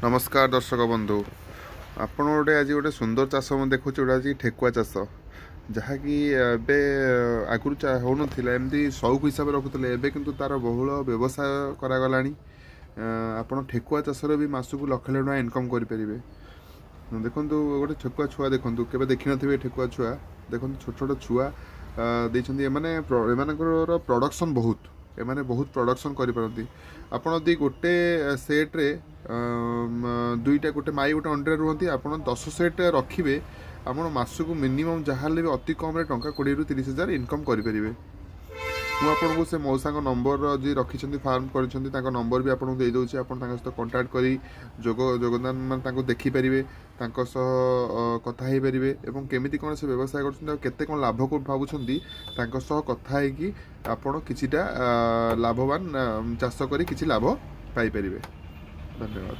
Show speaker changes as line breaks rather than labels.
नमस्कार दर्शक बंधु आपण गोटे आज गोटे सुंदर चाष मुझे देखुँ जोटा आज ठेकुआ चाष जहाँकि आगुरी हो नामती शौक हिसाब से रखुले एवं किंतु तार बहुल व्यवसाय करागला आपण ठेकुआ चाषर भी मासक लक्ष लक्ष टका इनकम करेंगे। देखो गोटे ठेकुआ छुआ देखूँ केवे देखी थे ठेकुआ छुआ देखो छोट छोट छुआ देते एमाने प्रोडक्शन बहुत एमाने बहुत प्रोडक्शन करें आपड़ यदि गोटे सेट्रे दुईटा गोटे माई गोटे अंडे रुहति आप 10 सेट रखिए आप मासक मिनिमम जहाँ भी अति कम टंका 20 ରୁ 30 हज़ार इनकम करेंगे। मुझे से मौसा नंबर जी रखी फार्म कर नंबर भी आपको दे दूसरी आप सहित कंटाक्ट कर योगदान मान देखिपारे कथा हो पारे और केमी कौन से व्यवसाय करते कौन लाभ को भावुं कथा है आपड़ किटा लाभवान चाष कर लाभ पाइपर। धन्यवाद।